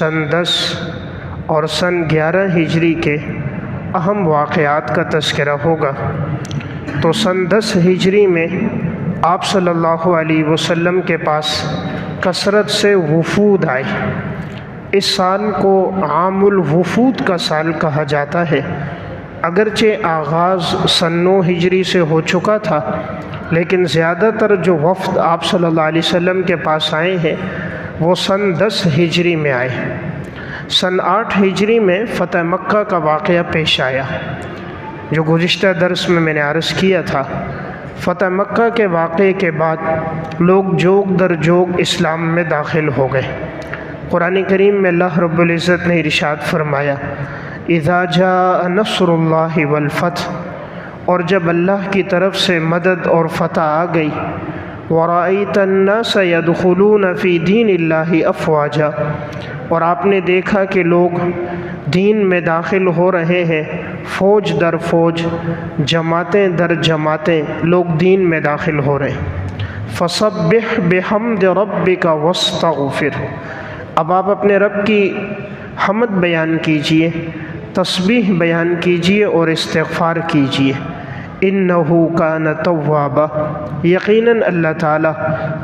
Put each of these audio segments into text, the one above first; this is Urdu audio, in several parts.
سن 10 اور سن 11 ہجری کے اہم واقعات کا تذکرہ ہوگا۔ تو سن 10 ہجری میں آپ صلی اللہ علیہ وسلم کے پاس کثرت سے وفود آئے۔ اس سال کو عام الوفود کا سال کہا جاتا ہے۔ اگرچہ آغاز سن 9 ہجری سے ہو چکا تھا، لیکن زیادہ تر جو وفد آپ صلی اللہ علیہ وسلم کے پاس آئے ہیں وہ سن 10 ہجری میں آئے۔ سن 8 ہجری میں فتح مکہ کا واقعہ پیش آیا، جو گزشتہ درس میں نے عرض کیا تھا۔ فتح مکہ کے واقعے کے بعد لوگ جوگ در جوگ اسلام میں داخل ہو گئے۔ قرآن کریم میں اللہ رب العزت نے ارشاد فرمایا، اذا جاء نصر اللہ والفتح، اور جب اللہ کی طرف سے مدد اور فتح آ گئی، وَرَأَيْتَ النَّاسَ يَدْخُلُونَ فِي دِينِ اللَّهِ أَفْوَاجًا، اور آپ نے دیکھا کہ لوگ دین میں داخل ہو رہے ہیں، فوج در فوج، جماعتیں در جماعتیں لوگ دین میں داخل ہو رہے ہیں۔ فَسَبِّحْ بِحَمْدِ رَبِّكَ وَاسْتَغْفِرْ، اب آپ اپنے رب کی حمد بیان کیجئے، تسبیح بیان کیجئے اور استغفار کیجئے۔ اِنَّهُ كَانَ تَوَّابًا، یقیناً اللہ تعالیٰ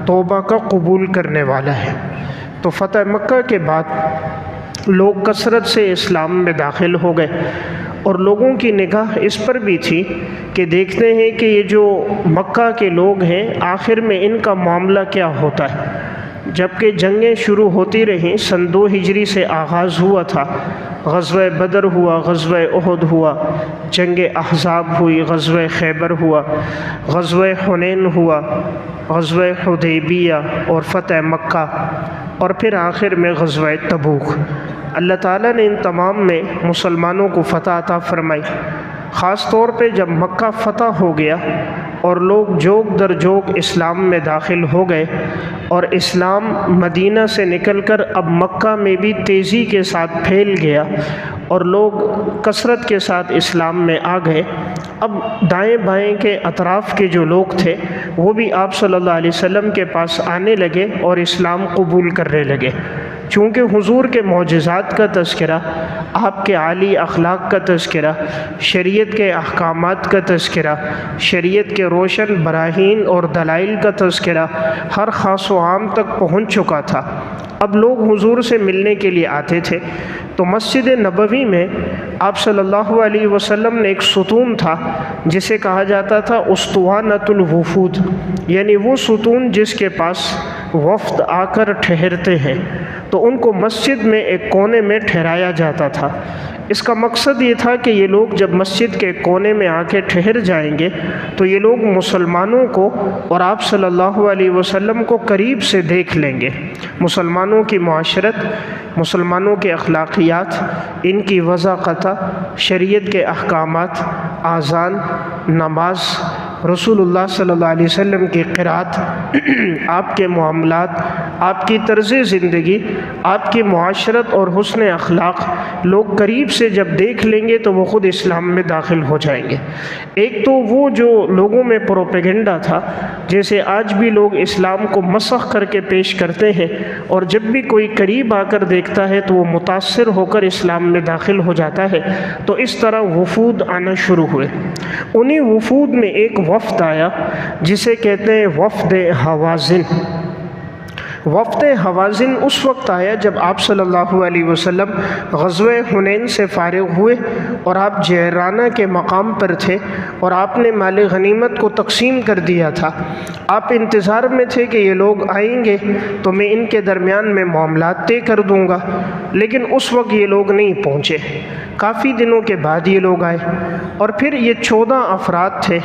توبہ کا قبول کرنے والا ہے۔ تو فتح مکہ کے بعد لوگ کثرت سے اسلام میں داخل ہو گئے، اور لوگوں کی نگاہ اس پر بھی تھی کہ دیکھتے ہیں کہ یہ جو مکہ کے لوگ ہیں آخر میں ان کا معاملہ کیا ہوتا ہے۔ جبکہ جنگیں شروع ہوتی رہیں، سن 2 ہجری سے آغاز ہوا تھا، غزوہ بدر ہوا، غزوہ احد ہوا، جنگ احزاب ہوئی، غزوہ خیبر ہوا، غزوہ حنین ہوا، غزوہ حدیبیہ اور فتح مکہ، اور پھر آخر میں غزوہ تبوک۔ اللہ تعالیٰ نے ان تمام میں مسلمانوں کو فتح عطا فرمائی۔ خاص طور پہ جب مکہ فتح ہو گیا اور لوگ جوگ در جوگ اسلام میں داخل ہو گئے، اور اسلام مدینہ سے نکل کر اب مکہ میں بھی تیزی کے ساتھ پھیل گیا، اور لوگ کثرت کے ساتھ اسلام میں آ گئے، اب دائیں بائیں کے اطراف کے جو لوگ تھے وہ بھی آپ صلی اللہ علیہ وسلم کے پاس آنے لگے اور اسلام قبول کرنے لگے۔ چونکہ حضور کے معجزات کا تذکرہ، آپ کے عالی اخلاق کا تذکرہ، شریعت کے احکامات کا تذکرہ، شریعت کے روشن براہین اور دلائل کا تذکرہ ہر خاص و عام تک پہنچ چکا تھا۔ اب لوگ حضور سے ملنے کے لیے آتے تھے۔ تو مسجد نبوی میں آپ صلی اللہ علیہ وسلم نے ایک ستون تھا جسے کہا جاتا تھا اسطوانۃ الوفود، یعنی وہ ستون جس کے پاس وفد آ کر ٹھہرتے ہیں، تو ان کو مسجد میں ایک کونے میں ٹھہرایا جاتا تھا۔ اس کا مقصد یہ تھا کہ یہ لوگ جب مسجد کے کونے میں آ کے ٹھہر جائیں گے تو یہ لوگ مسلمانوں کو اور آپ صلی اللہ علیہ وسلم کو قریب سے دیکھ لیں گے۔ مسلمانوں کی معاشرت، مسلمانوں کے اخلاقیات، ان کی وضاحت، شریعت کے احکامات، اذان، نماز، رسول اللہ صلی اللہ علیہ وسلم کی قرات، آپ کے معاملات، آپ کی طرز زندگی، آپ کی معاشرت اور حسن اخلاق لوگ قریب سے جب دیکھ لیں گے تو وہ خود اسلام میں داخل ہو جائیں گے۔ ایک تو وہ جو لوگوں میں پروپیگنڈا تھا، جیسے آج بھی لوگ اسلام کو مسخ کر کے پیش کرتے ہیں، اور جب بھی کوئی قریب آ کر دیکھتا ہے تو وہ متاثر ہو کر اسلام میں داخل ہو جاتا ہے، تو اس طرح وفود آنا شروع ہوئے۔ انہی وفود میں ایک وفد آیا جسے کہتے ہیں وفد حوازن۔ وفد حوازن اس وقت آیا جب آپ صلی اللہ علیہ وسلم غزوہ حنین سے فارغ ہوئے اور آپ جعرانہ کے مقام پر تھے، اور آپ نے مال غنیمت کو تقسیم کر دیا تھا۔ آپ انتظار میں تھے کہ یہ لوگ آئیں گے تو میں ان کے درمیان میں معاملات طے کر دوں گا، لیکن اس وقت یہ لوگ نہیں پہنچے۔ کافی دنوں کے بعد یہ لوگ آئے، اور پھر یہ 14 افراد تھے،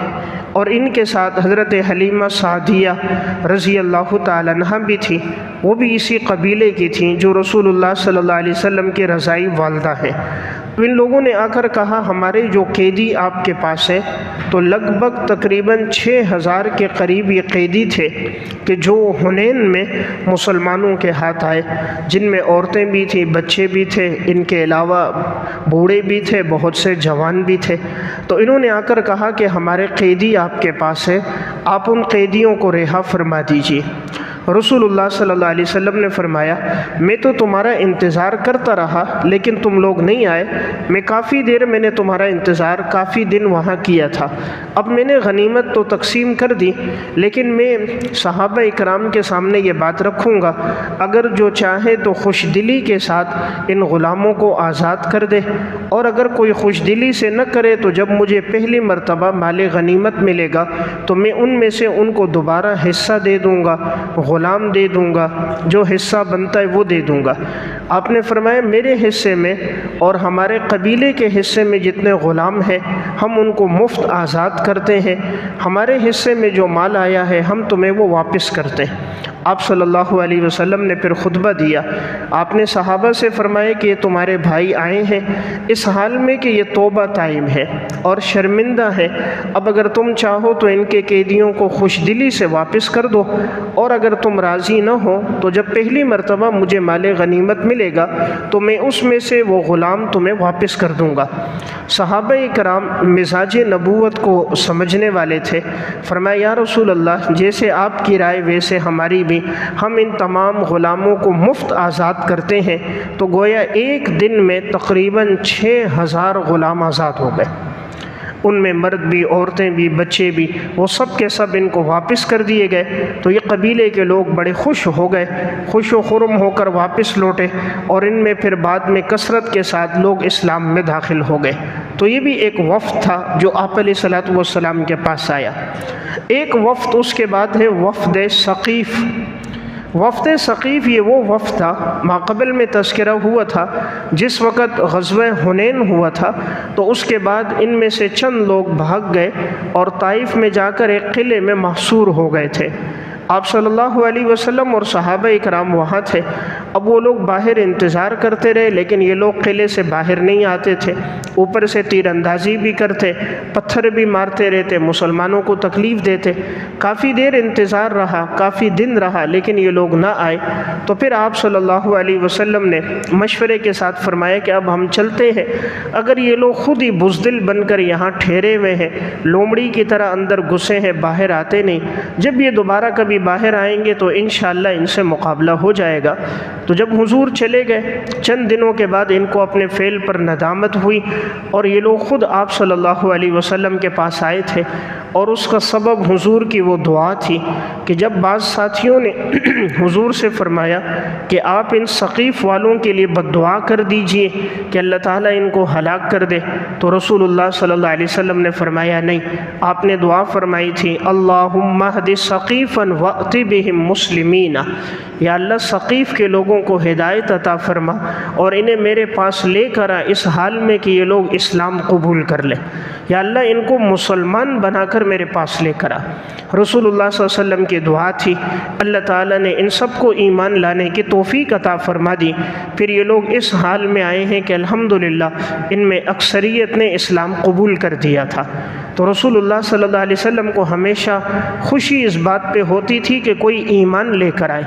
اور ان کے ساتھ حضرت حلیمہ سعدیہ رضی اللہ تعالیٰ عنہا بھی تھی، وہ بھی اسی قبیلے کی تھیں جو رسول اللہ صلی اللہ علیہ وسلم کے رضائی والدہ ہیں۔ ان لوگوں نے آ کر کہا ہمارے جو قیدی آپ کے پاس ہے، تو لگ بھگ تقریباً 6000 کے قریب یہ قیدی تھے کہ جو حنین میں مسلمانوں کے ہاتھ آئے، جن میں عورتیں بھی تھیں، بچے بھی تھے، ان کے علاوہ بوڑھے بھی تھے، بہت سے جوان بھی تھے۔ تو انہوں نے آ کر کہا کہ ہمارے قیدی آپ کے پاس ہے، آپ ان قیدیوں کو رہا فرما دیجیے۔ رسول اللہ صلی اللہ علیہ وسلم نے فرمایا میں تو تمہارا انتظار کرتا رہا لیکن تم لوگ نہیں آئے، میں کافی دیر میں نے تمہارا انتظار کافی دن وہاں کیا تھا، اب میں نے غنیمت تو تقسیم کر دی لیکن میں صحابہ اکرام کے سامنے یہ بات رکھوں گا، اگر جو چاہے تو خوش دلی کے ساتھ ان غلاموں کو آزاد کر دے، اور اگر کوئی خوش دلی سے نہ کرے تو جب مجھے پہلی مرتبہ مال غنیمت ملے گا تو میں ان میں سے ان کو دوبارہ حصہ دے دوں گا، غلام دے دوں گا، جو حصہ بنتا ہے وہ دے دوں گا۔ آپ نے فرمایا میرے حصے میں اور ہمارے قبیلے کے حصے میں جتنے غلام ہیں ہم ان کو مفت آزاد کرتے ہیں، ہمارے حصے میں جو مال آیا ہے ہم تمہیں وہ واپس کرتے ہیں۔ آپ صلی اللہ علیہ وسلم نے پھر خطبہ دیا، آپ نے صحابہ سے فرمایا کہ یہ تمہارے بھائی آئے ہیں اس حال میں کہ یہ توبہ تائب ہے اور شرمندہ ہے، اب اگر تم چاہو تو ان کے قیدیوں کو خوش دلی سے واپس کر دو، اور اگر تم راضی نہ ہو تو جب پہلی مرتبہ مجھے مال غنیمت ملے گا تو میں اس میں سے وہ غلام تمہیں واپس کر دوں گا۔ صحابہ کرام مزاج نبوت کو سمجھنے والے تھے، فرمایا یا رسول اللہ جیسے آپ کی رائے ویسے ہماری بھی، ہم ان تمام غلاموں کو مفت آزاد کرتے ہیں تو گویا ایک دن میں تقریباً 6000 غلام آزاد ہو گئے، ان میں مرد بھی، عورتیں بھی، بچے بھی، وہ سب کے سب ان کو واپس کر دیے گئے۔ تو یہ قبیلے کے لوگ بڑے خوش ہو گئے، خوش و خرم ہو کر واپس لوٹے، اور ان میں پھر بعد میں کثرت کے ساتھ لوگ اسلام میں داخل ہو گئے۔ تو یہ بھی ایک وفد تھا جو آپ علیہ الصلوۃ والسلام کے پاس آیا۔ ایک وفد اس کے بعد ہے وفد ثقیف۔ وفد ثقیف یہ وہ وفد تھا، ماقبل میں تذکرہ ہوا تھا، جس وقت غزوہ حنین ہوا تھا تو اس کے بعد ان میں سے چند لوگ بھاگ گئے اور طائف میں جا کر ایک قلعے میں محصور ہو گئے تھے۔ آپ صلی اللہ علیہ وسلم اور صحابہ اکرام وہاں تھے، اب وہ لوگ باہر انتظار کرتے رہے لیکن یہ لوگ قلعے سے باہر نہیں آتے تھے، اوپر سے تیر اندازی بھی کرتے، پتھر بھی مارتے رہتے، مسلمانوں کو تکلیف دیتے۔ کافی دیر انتظار رہا، کافی دن رہا لیکن یہ لوگ نہ آئے، تو پھر آپ صلی اللہ علیہ وسلم نے مشورے کے ساتھ فرمایا کہ اب ہم چلتے ہیں، اگر یہ لوگ خود ہی بزدل بن کر یہاں ٹھہرے ہوئے ہیں، لومڑی کی طرح اندر گھسے ہیں، باہر آتے نہیں، جب یہ دوبارہ کبھی باہر آئیں گے تو انشاءاللہ ان سے مقابلہ ہو جائے گا۔ تو جب حضور چلے گئے چند دنوں کے بعد ان کو اپنے فعل پر ندامت ہوئی اور یہ لوگ خود آپ صلی اللہ علیہ وسلم کے پاس آئے تھے، اور اس کا سبب حضور کی وہ دعا تھی کہ جب بعض ساتھیوں نے حضور سے فرمایا کہ آپ ان ثقیف والوں کے لیے بد دعا کر دیجئے کہ اللہ تعالیٰ ان کو ہلاک کر دے، تو رسول اللہ صلی اللہ علیہ وسلم نے فرمایا نہیں، آپ نے دعا فرمائی تھی اللہم اہد ثقیفا وَأْتِ بِهِمْ مُسْلِمِينَ، یا اللہ ثقیف کے لوگوں کو ہدایت عطا فرما اور انہیں میرے پاس لے کر آ اس حال میں کہ یہ لوگ اسلام قبول کر لیں، یا اللہ ان کو مسلمان بنا کر میرے پاس لے کر آ۔ رسول اللہ صلی اللہ علیہ وسلم کی دعا تھی، اللہ تعالیٰ نے ان سب کو ایمان لانے کی توفیق عطا فرما دی، پھر یہ لوگ اس حال میں آئے ہیں کہ الحمدللہ ان میں اکثریت نے اسلام قبول کر دیا تھا۔ تو رسول اللہ صلی اللہ علیہ وسلم کو ہمیشہ خوشی اس بات پہ ہوتی تھی کہ کوئی ایمان لے کر آئے،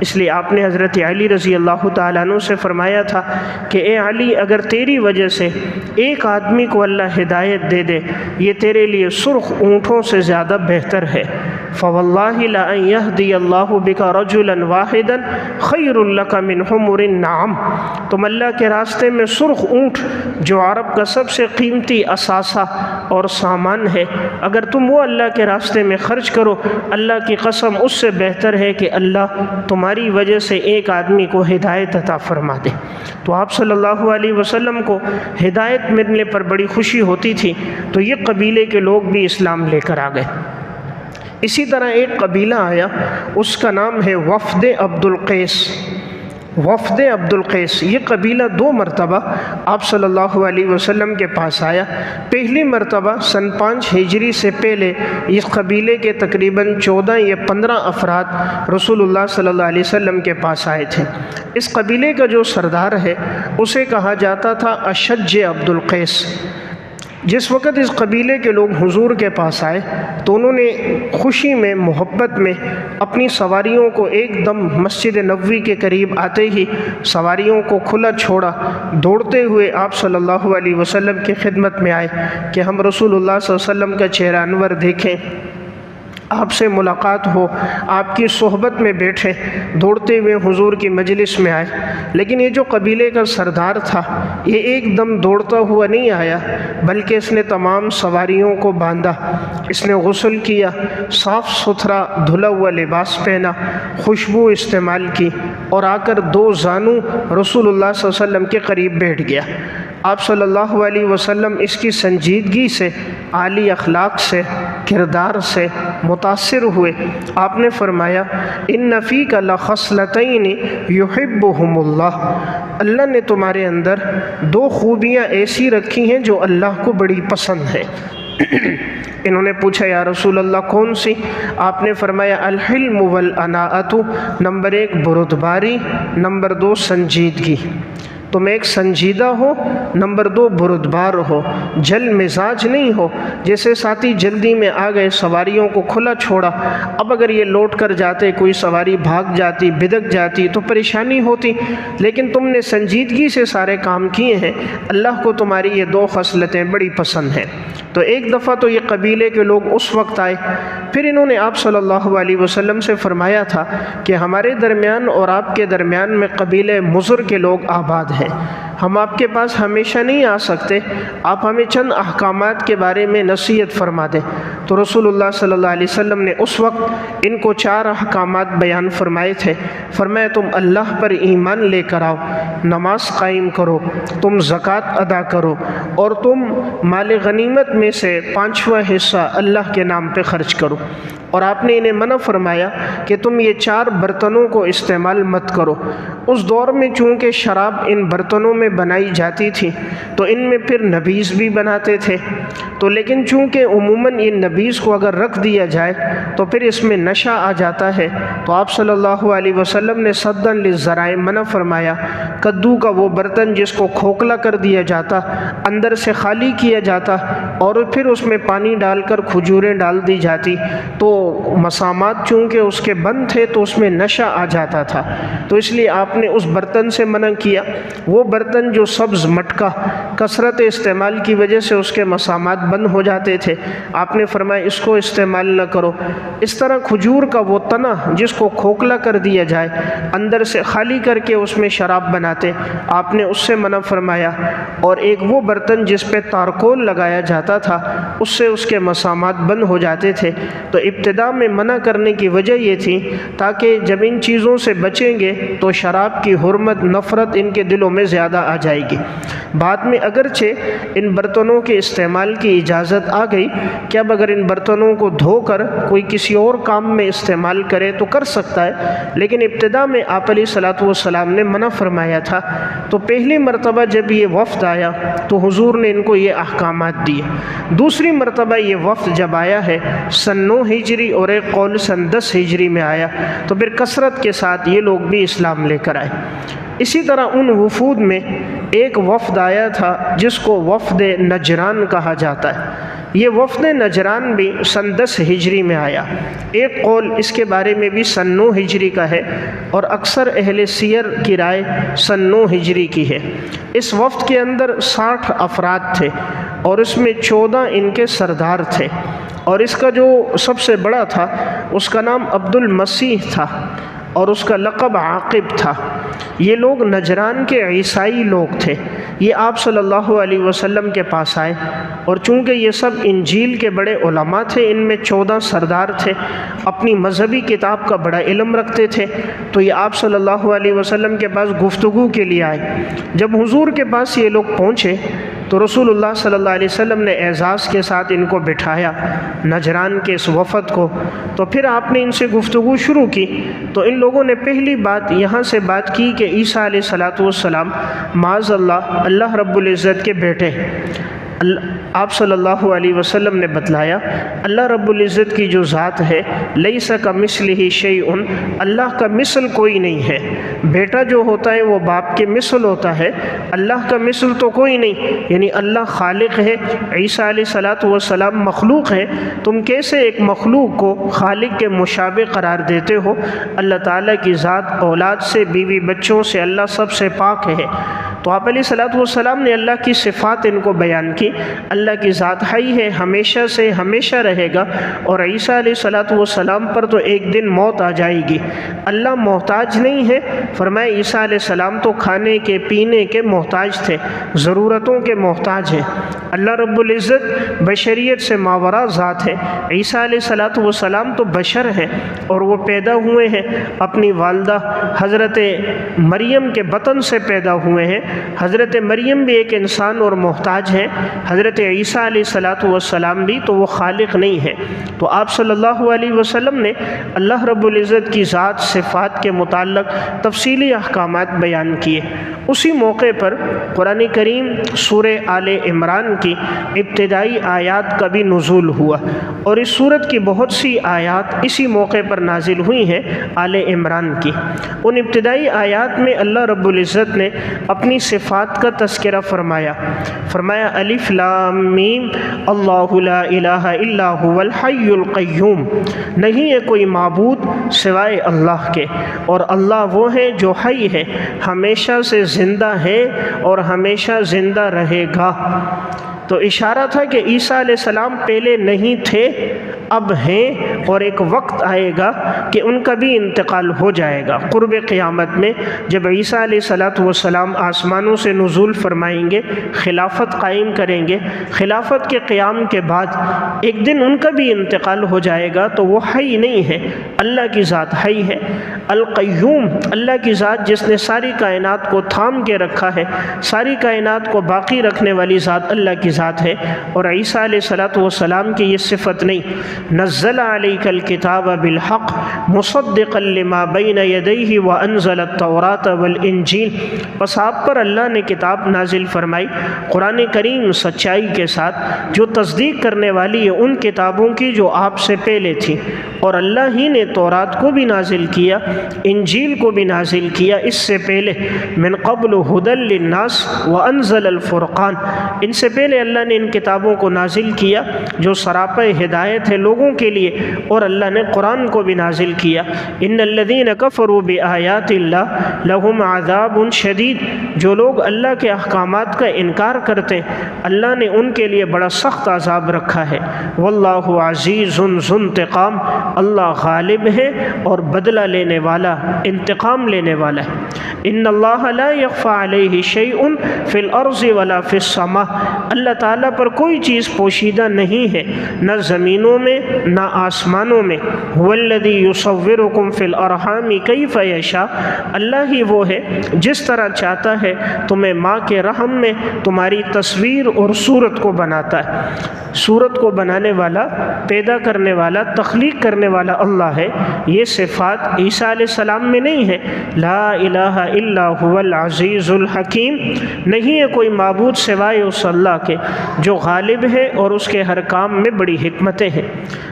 اس لیے آپ نے حضرت علی رضی اللہ تعالیٰ عنہ سے فرمایا تھا کہ اے علی اگر تیری وجہ سے ایک آدمی کو اللہ ہدایت دے دے یہ تیرے لیے سرخ اونٹوں سے زیادہ بہتر ہے، فواللہ لأن یہدی اللہ بک رجلا واحدا خیر لک من حمر النعم، تم اللہ کے راستے میں سرخ اونٹ جو عرب کا سب سے قیمتی اثاثہ اور سامان ہے، اگر تم وہ اللہ کے راستے میں خرچ کرو، اللہ کی قسم اس سے بہتر ہے کہ اللہ تمہاری وجہ سے ایک آدمی کو ہدایت عطا فرما دے۔ تو آپ صلی اللہ علیہ وسلم کو ہدایت ملنے پر بڑی خوشی ہوتی تھی، تو یہ قبیلے کے لوگ بھی اسلام لے کر آ گئے۔ اسی طرح ایک قبیلہ آیا، اس کا نام ہے وفد عبد القیس۔ وفد عبد القیس یہ قبیلہ 2 مرتبہ آپ صلی اللہ علیہ وسلم کے پاس آیا۔ پہلی مرتبہ سن 5 ہجری سے پہلے اس قبیلے کے تقریباً 14 یا 15 افراد رسول اللہ صلی اللہ علیہ وسلم کے پاس آئے تھے۔ اس قبیلے کا جو سردار ہے اسے کہا جاتا تھا اشج عبد القیس۔ جس وقت اس قبیلے کے لوگ حضور کے پاس آئے تو انہوں نے خوشی میں، محبت میں اپنی سواریوں کو ایک دم مسجد نبوی کے قریب آتے ہی سواریوں کو کھلا چھوڑا، دوڑتے ہوئے آپ صلی اللہ علیہ وسلم کی خدمت میں آئے کہ ہم رسول اللہ صلی اللہ علیہ وسلم کا چہرہ انور دیکھیں۔ آپ سے ملاقات ہو، آپ کی صحبت میں بیٹھے، دوڑتے ہوئے حضور کی مجلس میں آئے۔ لیکن یہ جو قبیلے کا سردار تھا، یہ ایک دم دوڑتا ہوا نہیں آیا، بلکہ اس نے تمام سواریوں کو باندھا، اس نے غسل کیا، صاف ستھرا دھلا ہوا لباس پہنا، خوشبو استعمال کی، اور آ کر 2 زانو رسول اللہ صلی اللہ علیہ وسلم کے قریب بیٹھ گیا۔ آپ صلی اللہ علیہ وسلم اس کی سنجیدگی سے، عالی اخلاق سے، کردار سے متاثر ہوئے۔ آپ نے فرمایا ان فیک لخصلتین یحبہم اللہ، اللہ نے تمہارے اندر 2 خوبیاں ایسی رکھی ہیں جو اللہ کو بڑی پسند ہے۔ انہوں نے پوچھا یا رسول اللہ کون سی؟ آپ نے فرمایا الحلم والاناۃ، نمبر 1 بردباری، نمبر 2 سنجیدگی۔ تم ایک سنجیدہ ہو، نمبر 2 بردبار ہو، جل مزاج نہیں ہو۔ جیسے ساتھی جلدی میں آ گئے، سواریوں کو کھلا چھوڑا، اب اگر یہ لوٹ کر جاتے، کوئی سواری بھاگ جاتی، بدک جاتی تو پریشانی ہوتی، لیکن تم نے سنجیدگی سے سارے کام کیے ہیں۔ اللہ کو تمہاری یہ 2 خصلتیں بڑی پسند ہیں۔ تو ایک دفعہ تو یہ قبیلے کے لوگ اس وقت آئے، پھر انہوں نے آپ صلی اللہ علیہ وسلم سے فرمایا تھا کہ ہمارے درمیان اور آپ کے درمیان میں قبیلے مضر کے لوگ آباد ہیں، ہم آپ کے پاس ہمیشہ نہیں آ سکتے، آپ ہمیں چند احکامات کے بارے میں نصیحت فرما دیں۔ تو رسول اللہ صلی اللہ علیہ وسلم نے اس وقت ان کو 4 احکامات بیان فرمائے تھے۔ فرمایا تم اللہ پر ایمان لے کر آؤ، نماز قائم کرو، تم زکوٰۃ ادا کرو، اور تم مال غنیمت میں سے 5واں حصہ اللہ کے نام پہ خرچ کرو۔ اور آپ نے انہیں منع فرمایا کہ تم یہ 4 برتنوں کو استعمال مت کرو۔ اس دور میں چونکہ شراب ان برتنوں میں بنائی جاتی تھی تو ان میں پھر نبیذ بھی بناتے تھے، تو لیکن چونکہ عموماً یہ نبیذ کو اگر رکھ دیا جائے تو پھر اس میں نشہ آ جاتا ہے، تو آپ صلی اللہ علیہ وسلم نے صدًا للذرائع منع فرمایا۔ کدو کا وہ برتن جس کو کھوکھلا کر دیا جاتا، اندر سے خالی کیا جاتا اور پھر اس میں پانی ڈال کر کھجوریں ڈال دی جاتی، تو مسامات چونکہ اس کے بند تھے تو اس میں نشہ آ جاتا تھا، تو اس لیے آپ نے اس برتن سے منع کیا۔ وہ برتن جو سبز مٹکا، کثرت استعمال کی وجہ سے اس کے مسامات بند ہو جاتے تھے، آپ نے فرمایا اس کو استعمال نہ کرو۔ اس طرح کھجور کا وہ تنا جس کو کھوکھلا کر دیا جائے، اندر سے خالی کر کے اس میں شراب بناتے، آپ نے اس سے منع فرمایا۔ اور ایک وہ برتن جس پہ تارکول لگایا جاتا تھا، اس سے اس کے مسامات بند ہو جاتے تھے۔ تو ابتدا میں منع کرنے کی وجہ یہ تھی تاکہ جب ان چیزوں سے بچیں گے تو شراب کی حرمت، نفرت ان کے دلوں میں زیادہ آ جائے گی۔ بعد میں اگرچہ ان برتنوں کے استعمال کی اجازت آ گئی کہ اب اگر ان برتنوں کو دھو کر کوئی کسی اور کام میں استعمال کرے تو کر سکتا ہے، لیکن ابتدا میں آپ علیہ الصلوۃ والسلام نے منع فرمایا تھا۔ تو پہلی مرتبہ جب یہ وفد آیا تو حضور نے ان کو یہ احکامات دیے۔ دوسری مرتبہ یہ وفد جب آیا ہے سن 9 ہجری اور ایک قول سن 10 ہجری میں آیا، تو پھر کثرت کے ساتھ یہ لوگ بھی اسلام لے کر آئے۔ اسی طرح ان وفود میں ایک وفد آیا تھا جس کو وفد نجران کہا جاتا ہے۔ یہ وفد نجران بھی سن 10 ہجری میں آیا۔ ایک قول اس کے بارے میں بھی سن 9 ہجری کا ہے، اور اکثر اہل سیر کی رائے سن 9 ہجری کی ہے۔ اس وفد کے اندر 60 افراد تھے اور اس میں 14 ان کے سردار تھے، اور اس کا جو سب سے بڑا تھا اس کا نام عبد المسیح تھا اور اس کا لقب عاقب تھا۔ یہ لوگ نجران کے عیسائی لوگ تھے۔ یہ آپ صلی اللہ علیہ وسلم کے پاس آئے، اور چونکہ یہ سب انجیل کے بڑے علماء تھے، ان میں 14 سردار تھے، اپنی مذہبی کتاب کا بڑا علم رکھتے تھے، تو یہ آپ صلی اللہ علیہ وسلم کے پاس گفتگو کے لیے آئے۔ جب حضور کے پاس یہ لوگ پہنچے تو رسول اللہ صلی اللہ علیہ وسلم نے اعزاز کے ساتھ ان کو بٹھایا، نجران کے اس وفد کو۔ تو پھر آپ نے ان سے گفتگو شروع کی، تو ان لوگوں نے پہلی بات یہاں سے بات کی کہ عیسیٰ علیہ الصلوۃ والسلام معاذ اللہ رب العزت کے بیٹے۔ آپ صلی اللہ علیہ وسلم نے بتلایا اللہ رب العزت کی جو ذات ہے، لیس کمثلہ شیء، اللہ کا مثل کوئی نہیں ہے۔ بیٹا جو ہوتا ہے وہ باپ کے مثل ہوتا ہے، اللہ کا مثل تو کوئی نہیں، یعنی اللہ خالق ہے، عیسیٰ علیہ الصلوۃ والسلام مخلوق ہے۔ تم کیسے ایک مخلوق کو خالق کے مشابہ قرار دیتے ہو؟ اللہ تعالیٰ کی ذات اولاد سے، بیوی بچوں سے اللہ سب سے پاک ہے۔ تو تو آپ علیہ الصلوۃ والسلام نے اللہ کی صفات ان کو بیان کی۔ اللہ کی ذات حی ہے، ہمیشہ سے ہمیشہ رہے گا، اور عیسیٰ علیہ الصلوۃ والسلام پر تو ایک دن موت آ جائے گی۔ اللہ محتاج نہیں ہے، فرمایا عیسیٰ علیہ السلام تو کھانے کے پینے کے محتاج تھے، ضرورتوں کے محتاج ہیں۔ اللہ رب العزت بشریت سے ماورا ذات ہے۔ عیسیٰ علیہ الصلوۃ والسلام تو بشر ہیں، اور وہ پیدا ہوئے ہیں اپنی والدہ حضرت مریم کے بطن سے پیدا ہوئے ہیں۔ حضرت مریم بھی ایک انسان اور محتاج ہیں، حضرت عیسیٰ علیہ الصلوۃ والسلام بھی، تو وہ خالق نہیں ہے۔ تو آپ صلی اللہ علیہ وسلم نے اللہ رب العزت کی ذات صفات کے متعلق تفصیلی احکامات بیان کیے۔ اسی موقع پر قرآن کریم سورہ آل عمران کی ابتدائی آیات کا بھی نزول ہوا، اور اس سورت کی بہت سی آیات اسی موقع پر نازل ہوئی ہیں آل عمران کی۔ ان ابتدائی آیات میں اللہ رب العزت نے اپنی صفات کا تذکرہ فرمایا الف لام میم اللہ لا الہ الا هو الحی القیوم، نہیں ہے کوئی معبود سوائے اللہ کے، اور اللہ وہ ہے جو حی ہے، ہمیشہ سے زندہ ہے اور ہمیشہ زندہ رہے گا۔ تو اشارہ تھا کہ عیسیٰ علیہ السلام پہلے نہیں تھے، اب ہیں، اور ایک وقت آئے گا کہ ان کا بھی انتقال ہو جائے گا۔ قرب قیامت میں جب عیسیٰ علیہ السلام آسمانوں سے نزول فرمائیں گے، خلافت قائم کریں گے، خلافت کے قیام کے بعد ایک دن ان کا بھی انتقال ہو جائے گا، تو وہ حی نہیں ہے، اللہ کی ذات حی ہے۔ القیوم، اللہ کی ذات جس نے ساری کائنات کو تھام کے رکھا ہے، ساری کائنات کو باقی رکھنے والی ذات اللہ کی ذات ہے۔ اور عیسیٰ علیہ السلام کی یہ صفت نہیں۔ نزل علیک الکتاب بالحق مصدقا لما بین یدیہ وانزل التوراۃ والانجیل، پس آپ پر اللہ نے کتاب نازل فرمائی قرآن کریم سچائی کے ساتھ، جو تصدیق کرنے والی ہے ان کتابوں کی جو آپ سے پہلے تھی، اور اللہ ہی نے تورات کو بھی نازل کیا، انجیل کو بھی نازل کیا اس سے پہلے، من قبل ھدی للناس وانزل الفرقان، ان سے پہلے اللہ نے ان کتابوں کو نازل کیا جو سراپا ہدایت ہے لوگوں کے لیے، اور اللہ نے قرآن کو بھی نازل کیا۔ ان الذین کفروا بآیات اللہ لہم عذاب شدید، جو لوگ اللہ کے احکامات کا انکار کرتے اللہ نے ان کے لیے بڑا سخت عذاب رکھا ہے۔ واللہ عزیز ذو انتقام، اللہ غالب ہے اور بدلہ لینے والا، انتقام لینے والا ہے۔ ان اللہ لا یخفی علیہ شیء فی الارض ولا فی السماء، اللہ تعالیٰ پر کوئی چیز پوشیدہ نہیں ہے، نہ زمینوں میں نہ آسمانوں میں۔ هو الذی یصورکم فی الارحام کیف یشاء، اللہ ہی وہ ہے جس طرح چاہتا ہے تمہیں ماں کے رحم میں تمہاری تصویر اور صورت کو بناتا ہے۔ صورت کو بنانے والا، پیدا کرنے والا، تخلیق کرنے والا اللہ ہے۔ یہ صفات عیسیٰ علیہ السلام میں نہیں ہے۔ لا الہ الا هو العزیز الحکیم، نہیں ہے کوئی معبود سوائے اس اللہ کے جو غالب ہے اور اس کے ہر کام میں بڑی حکمتیں ہیں۔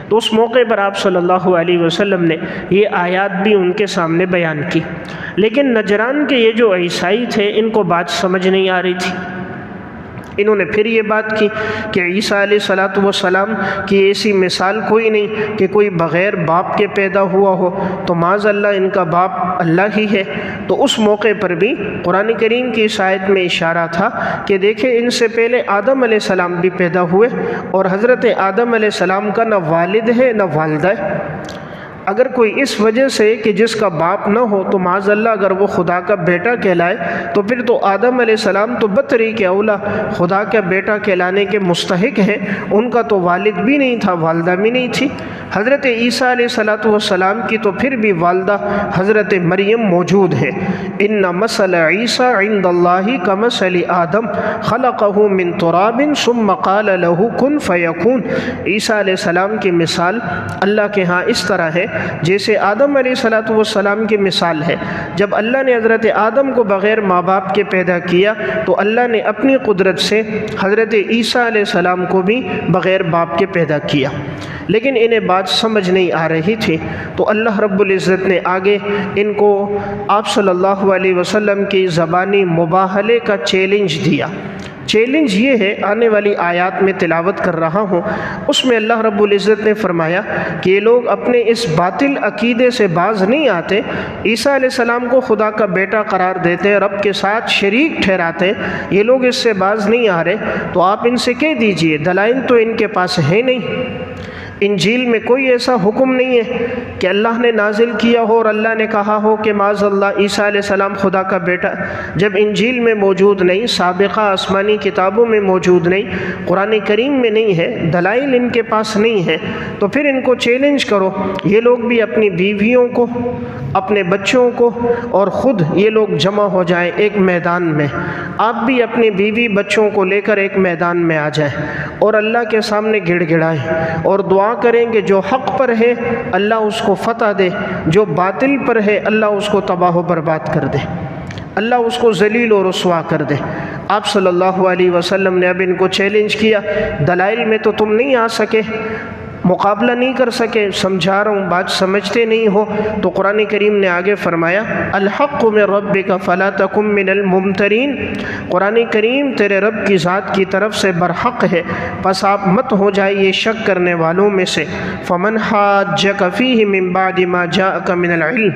تو اس موقع پر آپ صلی اللہ علیہ وسلم نے یہ آیات بھی ان کے سامنے بیان کی، لیکن نجران کے یہ جو عیسائی تھے ان کو بات سمجھ نہیں آ رہی تھی۔ انہوں نے پھر یہ بات کی کہ عیسیٰ علیہ السلام کی ایسی مثال کوئی نہیں کہ کوئی بغیر باپ کے پیدا ہوا ہو، تو معاذ اللہ ان کا باپ اللہ ہی ہے۔ تو اس موقع پر بھی قرآن کریم کی اس آیت میں اشارہ تھا کہ دیکھیں ان سے پہلے آدم علیہ السلام بھی پیدا ہوئے، اور حضرت آدم علیہ السلام کا نہ والد ہے نہ والدہ ہے۔ اگر کوئی اس وجہ سے کہ جس کا باپ نہ ہو تو معاذ اللہ اگر وہ خدا کا بیٹا کہلائے تو پھر تو آدم علیہ السلام تو بطریق اولا خدا کا بیٹا کہلانے کے مستحق ہیں، ان کا تو والد بھی نہیں تھا، والدہ بھی نہیں تھی۔ حضرت عیسیٰ علیہ السلام کی تو پھر بھی والدہ حضرت مریم موجود ہے۔ ان مثل عیسیٰ عند اللہ کمثل آدم خلقہ من تراب ثم قال له کن فیکون، عیسیٰ علیہ السلام کی مثال اللہ کے ہاں اس طرح ہے جیسے آدم علیہ السلام کی مثال ہے۔ جب اللہ نے حضرت آدم کو بغیر ماں باپ کے پیدا کیا تو اللہ نے اپنی قدرت سے حضرت عیسیٰ علیہ السلام کو بھی بغیر باپ کے پیدا کیا، لیکن انہیں بات سمجھ نہیں آ رہی تھی۔ تو اللہ رب العزت نے آگے ان کو آپ صلی اللہ علیہ وسلم کی زبانی مباہلے کا چیلنج دیا چیلنج یہ ہے، آنے والی آیات میں تلاوت کر رہا ہوں، اس میں اللہ رب العزت نے فرمایا کہ یہ لوگ اپنے اس باطل عقیدے سے باز نہیں آتے، عیسیٰ علیہ السلام کو خدا کا بیٹا قرار دیتے، رب کے ساتھ شریک ٹھہراتے، یہ لوگ اس سے باز نہیں آ رہے، تو آپ ان سے کہہ دیجئے دلائل تو ان کے پاس ہے نہیں، انجیل میں کوئی ایسا حکم نہیں ہے کہ اللہ نے نازل کیا ہو اور اللہ نے کہا ہو کہ معاذ اللہ عیسیٰ علیہ السلام خدا کا بیٹا، جب انجیل میں موجود نہیں، سابقہ آسمانی کتابوں میں موجود نہیں، قرآن کریم میں نہیں ہے، دلائل ان کے پاس نہیں ہے، تو پھر ان کو چیلنج کرو، یہ لوگ بھی اپنی بیویوں کو، اپنے بچوں کو اور خود یہ لوگ جمع ہو جائیں ایک میدان میں، آپ بھی اپنی بیوی بچوں کو لے کر ایک میدان میں آ جائیں اور اللہ کے سامنے گڑ گڑائیں اور دعا کریں کہ جو حق پر ہے اللہ اس کو فتح دے، جو باطل پر ہے اللہ اس کو تباہ و برباد کر دے، اللہ اس کو ذلیل و رسوا کر دے۔ آپ صلی اللہ علیہ وسلم نے اب ان کو چیلنج کیا، دلائل میں تو تم نہیں آ سکے، مقابلہ نہیں کر سکے، سمجھا رہا ہوں بات سمجھتے نہیں ہو، تو قرآن کریم نے آگے فرمایا الحق من ربک فلا تکن من الممترین، قرآن کریم تیرے رب کی ذات کی طرف سے برحق ہے، پس آپ مت ہو جائیے شک کرنے والوں میں سے۔ فمن حاجک فیہ من بعد ما جاءک من العلم،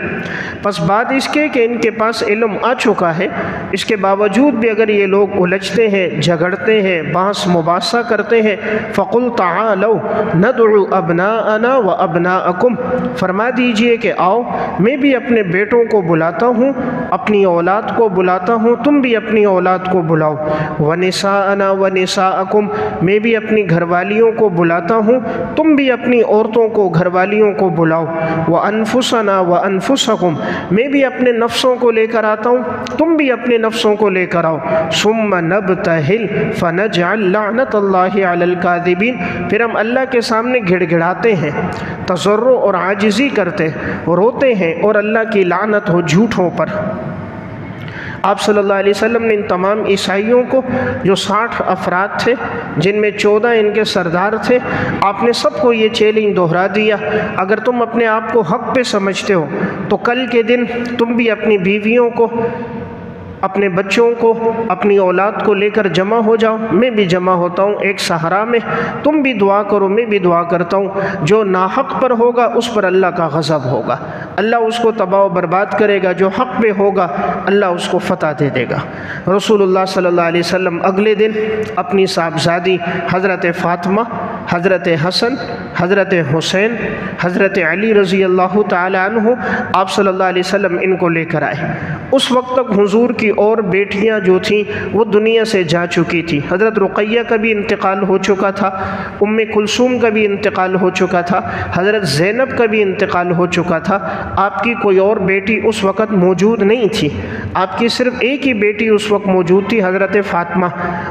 پس بات اس کے کہ ان کے پاس علم آ چکا ہے، اس کے باوجود بھی اگر یہ لوگ الجھتے ہیں، جھگڑتے ہیں، بحث مباحثہ کرتے ہیں، فقل تعالوا ندعو ابناءنا و ابناءکم، فرما دیجئے کہ آؤ میں بھی اپنے بیٹوں کو بلاتا ہوں، اپنی اولاد کو بلاتا ہوں، تم بھی اپنی اولاد کو بلاؤ، ونساءنا و نساءکم، میں بھی اپنی گھر والیوں کو بلاتا ہوں، تم بھی اپنی عورتوں کو گھر والیوں کو بلاؤ، وانفسنا و انفسکم، میں بھی اپنے نفسوں کو لے کر آتا ہوں، تم بھی اپنے نفسوں کو لے کر آؤ، ثم نبتہل فنجعل لعنت اللہ علی الکاذبین، پھر ہم اللہ کے سامنے گڑ گڑاتے ہیں، تضرع اور عاجزی کرتے، روتے ہیں اور اللہ کی لعنت ہو جھوٹوں پر۔ آپ صلی اللہ علیہ وسلم نے ان تمام عیسائیوں کو جو 60 افراد تھے جن میں 14 ان کے سردار تھے، آپ نے سب کو یہ چیلنج دہرا دیا، اگر تم اپنے آپ کو حق پہ سمجھتے ہو تو کل کے دن تم بھی اپنی بیویوں کو، اپنے بچوں کو، اپنی اولاد کو لے کر جمع ہو جاؤ، میں بھی جمع ہوتا ہوں ایک صحرا میں، تم بھی دعا کرو، میں بھی دعا کرتا ہوں، جو ناحق پر ہوگا اس پر اللہ کا غضب ہوگا، اللہ اس کو تباہ و برباد کرے گا، جو حق پہ ہوگا اللہ اس کو فتح دے دے گا۔ رسول اللہ صلی اللہ علیہ وسلم اگلے دن اپنی صاحبزادی حضرت فاطمہ، حضرت حسن، حضرت حسین، حضرت علی رضی اللہ تعالی عنہ، آپ صلی اللہ علیہ وسلم ان کو لے کر آئے۔ اس وقت تک حضور کی اور بیٹیاں جو تھیں وہ دنیا سے جا چکی تھی، حضرت رقیہ کا بھی انتقال ہو چکا تھا، ام کلثوم کا بھی انتقال ہو چکا تھا، حضرت زینب کا بھی انتقال ہو چکا تھا، آپ کی کوئی اور بیٹی اس وقت موجود نہیں تھی، آپ کی صرف ایک ہی بیٹی اس وقت موجود تھی حضرت فاطمہ،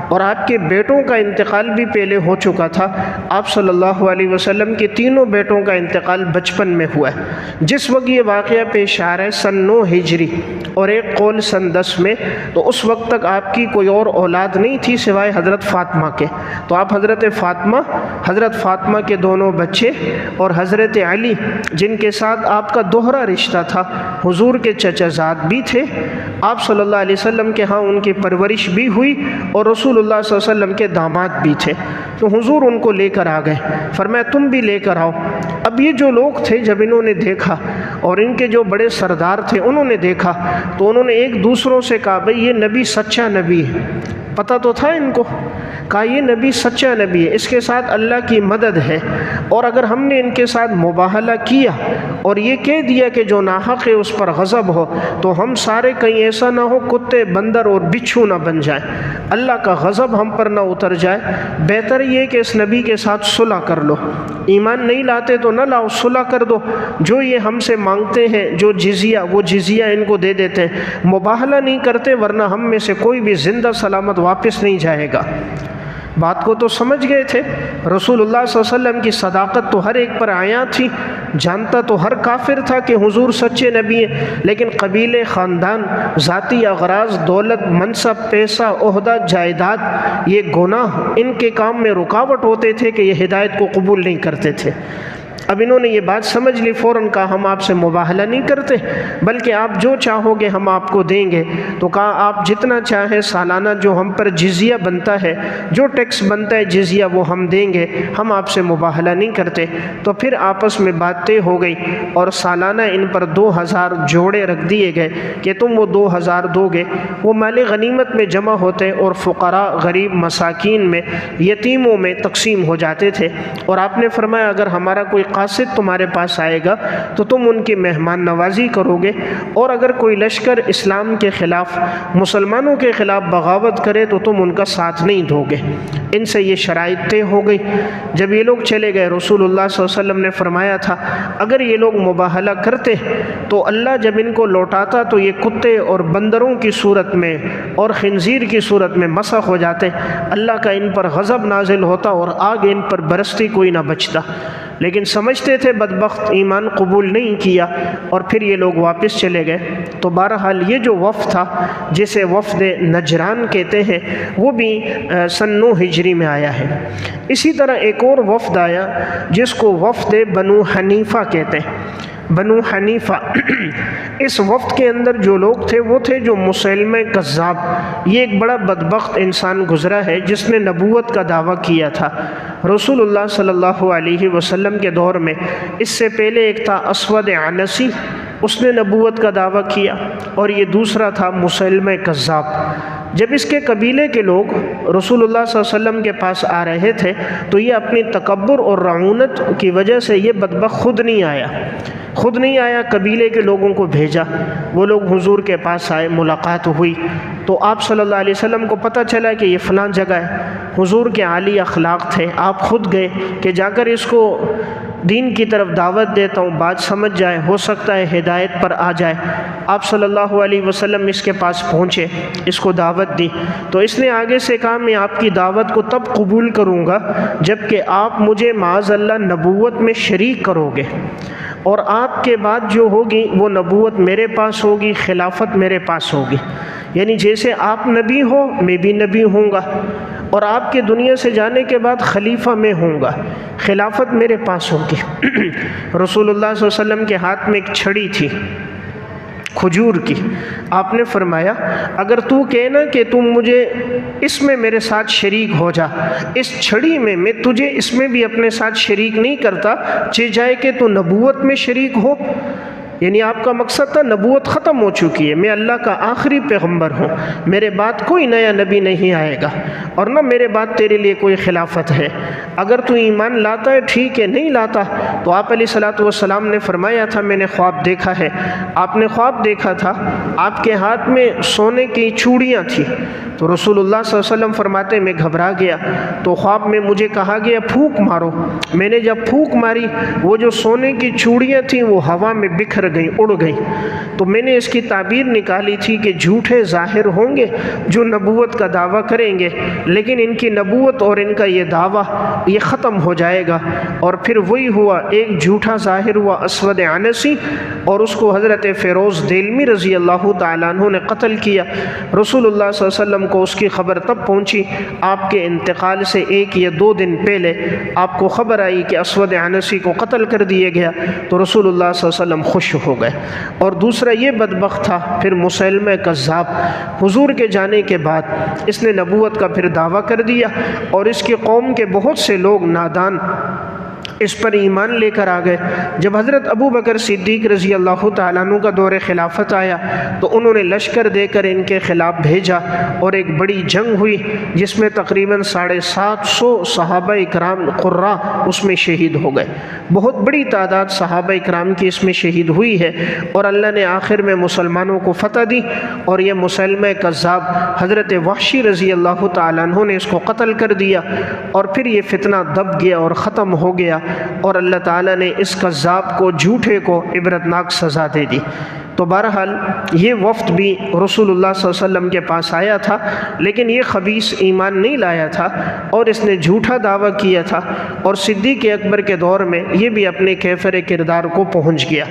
اور آپ کے بیٹوں کا انتقال بھی پہلے ہو چکا تھا۔ آپ صلی اللہ علیہ وسلم کے تینوں بیٹوں کا انتقال بچپن میں ہوا ہے۔ جس وقت یہ واقعہ پیش آ رہا ہے سن 9 ہجری اور ایک قول سن 10 میں، تو اس وقت تک آپ کی کوئی اور اولاد نہیں تھی سوائے حضرت فاطمہ کے، تو آپ حضرت فاطمہ کے دونوں بچے اور حضرت علی جن کے ساتھ آپ کا دوہرا رشتہ تھا، حضور کے چچا زاد بھی تھے، آپ صلی اللہ علیہ وسلم کے ہاں ان کی پرورش بھی ہوئی اور رسول اللہ صلی اللہ علیہ وسلم کے داماد بھی تھے، تو حضور ان کو لے کر آ گئے، فرمایا تم بھی لے کر آؤ۔ اب یہ جو لوگ تھے جب انہوں نے دیکھا اور ان کے جو بڑے سردار تھے انہوں نے دیکھا تو انہوں نے ایک دوسروں سے کہا بھئی یہ نبی سچا نبی ہے، پتہ تو تھا ان کو، کہا یہ نبی سچا نبی ہے، اس کے ساتھ اللہ کی مدد ہے، اور اگر ہم نے ان کے ساتھ مباہلہ کیا اور یہ کہہ دیا کہ جو ناحق ہے اس پر غضب ہو تو ہم سارے کہیں ایسا نہ ہو کتے بندر اور بچھو نہ بن جائیں، اللہ کا غضب ہم پر نہ اتر جائے، بہتر یہ کہ اس نبی کے ساتھ صلح کر لو، ایمان نہیں لاتے تو نہ لاؤ، صلح کر دو، جو یہ ہم سے مانگتے ہیں جو جزیہ وہ جزیہ ان کو دے دیتے ہیں، مباہلہ نہیں کرتے ورنہ ہم میں سے کوئی بھی زندہ سلامت واپس نہیں جائے گا۔ بات کو تو سمجھ گئے تھے، رسول اللہ صلی اللہ علیہ وسلم کی صداقت تو ہر ایک پر آیا تھی، جانتا تو ہر کافر تھا کہ حضور سچے نبی ہیں، لیکن قبیلے، خاندان، ذاتی اغراض، دولت، منصب، پیسہ، عہدہ، جائیداد، یہ گناہ ان کے کام میں رکاوٹ ہوتے تھے کہ یہ ہدایت کو قبول نہیں کرتے تھے۔ اب انہوں نے یہ بات سمجھ لی، فوراً کہا ہم آپ سے مباہلہ نہیں کرتے، بلکہ آپ جو چاہو گے ہم آپ کو دیں گے۔ تو کہا آپ جتنا چاہیں سالانہ جو ہم پر جزیہ بنتا ہے، جو ٹیکس بنتا ہے جزیہ وہ ہم دیں گے، ہم آپ سے مباہلہ نہیں کرتے۔ تو پھر آپس میں بات طے ہو گئی اور سالانہ ان پر 2000 جوڑے رکھ دیے گئے کہ تم وہ 2000 دو گے، وہ مال غنیمت میں جمع ہوتے اور فقراء، غریب، مساکین میں، یتیموں میں تقسیم ہو جاتے تھے۔ اور آپ نے فرمایا اگر ہمارا کوئی قاصد تمہارے پاس آئے گا تو تم ان کی مہمان نوازی کرو گے، اور اگر کوئی لشکر اسلام کے خلاف، مسلمانوں کے خلاف بغاوت کرے تو تم ان کا ساتھ نہیں دو گے۔ ان سے یہ شرائط طے ہو گئی۔ جب یہ لوگ چلے گئے، رسول اللہ صلی اللہ علیہ وسلم نے فرمایا تھا اگر یہ لوگ مباہلہ کرتے تو اللہ جب ان کو لوٹاتا تو یہ کتے اور بندروں کی صورت میں اور خنزیر کی صورت میں مسخ ہو جاتے، اللہ کا ان پر غضب نازل ہوتا اور آگ ان پر برستی، کوئی نہ بچتا۔ لیکن سمجھتے تھے بدبخت ایمان قبول نہیں کیا، اور پھر یہ لوگ واپس چلے گئے۔ تو بہرحال یہ جو وفد تھا جسے وفد نجران کہتے ہیں، وہ بھی سن 9 ہجری میں آیا ہے۔ اسی طرح ایک اور وفد آیا جس کو وفد بنو حنیفہ کہتے ہیں۔ بنو حنیفہ اس وفد کے اندر جو لوگ تھے وہ تھے جو مسیلمہ کذاب، یہ ایک بڑا بدبخت انسان گزرا ہے جس نے نبوت کا دعویٰ کیا تھا رسول اللہ صلی اللہ علیہ وسلم کے دور میں۔ اس سے پہلے ایک تھا اسود عنسی، اس نے نبوت کا دعویٰ کیا، اور یہ دوسرا تھا مسیلمہ کذاب۔ جب اس کے قبیلے کے لوگ رسول اللہ صلی اللہ علیہ وسلم کے پاس آ رہے تھے تو یہ اپنی تکبر اور رعونت کی وجہ سے یہ بدبخت خود نہیں آیا، قبیلے کے لوگوں کو بھیجا۔ وہ لوگ حضور کے پاس آئے، ملاقات ہوئی تو آپ صلی اللہ علیہ وسلم کو پتہ چلا کہ یہ فلاں جگہ ہے۔ حضور کے عالی اخلاق تھے، آپ خود گئے کہ جا کر اس کو دین کی طرف دعوت دیتا ہوں، بات سمجھ جائے، ہو سکتا ہے ہدایت پر آ جائے۔ آپ صلی اللہ علیہ وسلم اس کے پاس پہنچے، اس کو دعوت دی، تو اس نے آگے سے کہا میں آپ کی دعوت کو تب قبول کروں گا جب کہ آپ مجھے معاذ اللہ نبوت میں شریک کرو گے، اور آپ کے بعد جو ہوگی وہ نبوت میرے پاس ہوگی، خلافت میرے پاس ہوگی، یعنی جیسے آپ نبی ہو میں بھی نبی ہوں گا، اور آپ کے دنیا سے جانے کے بعد خلیفہ میں ہوں گا، خلافت میرے پاس ہوگی۔ رسول اللہ صلی اللہ علیہ وسلم کے ہاتھ میں ایک چھڑی تھی کھجور کی۔ آپ نے فرمایا اگر تو کہنا کہ تم مجھے اس میں میرے ساتھ شریک ہو جا، اس چھڑی میں تجھے اس میں بھی اپنے ساتھ شریک نہیں کرتا، چہ جائے کہ تو نبوت میں شریک ہو، یعنی آپ کا مقصد تھا نبوت ختم ہو چکی ہے، میں اللہ کا آخری پیغمبر ہوں، میرے بعد کوئی نیا نبی نہیں آئے گا، اور نہ میرے بعد تیرے لیے کوئی خلافت ہے، اگر تو ایمان لاتا ہے ٹھیک ہے، نہیں لاتا تو آپ علیہ الصلوۃ والسلام نے فرمایا تھا میں نے خواب دیکھا ہے۔ آپ نے خواب دیکھا تھا آپ کے ہاتھ میں سونے کی چوڑیاں تھیں، تو رسول اللہ صلی اللہ علیہ وسلم فرماتے میں گھبرا گیا، تو خواب میں مجھے کہا گیا پھونک مارو، میں نے جب پھونک ماری وہ جو سونے کی چوڑیاں تھیں وہ ہوا میں بکھر گئی، اڑ گئی، تو میں نے اس کی تعبیر نکالی تھی کہ جھوٹے ظاہر ہوں گے جو نبوت کا دعویٰ کریں گے، لیکن ان کی نبوت اور ان کا یہ دعویٰ یہ ختم ہو جائے گا، اور پھر وہی ہوا، ایک جھوٹا ظاہر ہوا اسود عنسی، اور اس کو حضرت فیروز دیلمی رضی اللہ تعالیٰ عنہ نے قتل کیا۔ رسول اللہ صلی اللہ علیہ وسلم کو اس کی خبر تب پہنچی آپ کے انتقال سے 1 یا 2 دن پہلے آپ کو خبر آئی کہ اسود عنسی کو قتل کر دیا گیا، تو رسول اللہ صلی اللہ علیہ وسلم خوش ہو گئے۔ اور دوسرا یہ بدبخت تھا پھر مسیلمہ کذاب، حضور کے جانے کے بعد اس نے نبوت کا پھر دعویٰ کر دیا، اور اس کی قوم کے بہت سے لوگ نادان اس پر ایمان لے کر آ گئے۔ جب حضرت ابو بکر صدیق رضی اللہ تعالیٰ عنہ کا دور خلافت آیا تو انہوں نے لشکر دے کر ان کے خلاف بھیجا، اور ایک بڑی جنگ ہوئی جس میں تقریباً 750 صحابہ اکرام قراء اس میں شہید ہو گئے، بہت بڑی تعداد صحابہ اکرام کی اس میں شہید ہوئی ہے، اور اللہ نے آخر میں مسلمانوں کو فتح دی، اور یہ مسیلمہ کذاب حضرت وحشی رضی اللہ تعالیٰ عنہ نے اس کو قتل کر دیا، اور پھر یہ فتنہ دب گیا اور ختم ہو گیا، اور اللہ تعالیٰ نے اس کذاب کو، جھوٹے کو عبرتناک سزا دے دی۔ تو بہرحال یہ وفد بھی رسول اللہ صلی اللہ علیہ وسلم کے پاس آیا تھا، لیکن یہ خبیث ایمان نہیں لایا تھا اور اس نے جھوٹا دعویٰ کیا تھا، اور صدیق اکبر کے دور میں یہ بھی اپنے کیفر کردار کو پہنچ گیا۔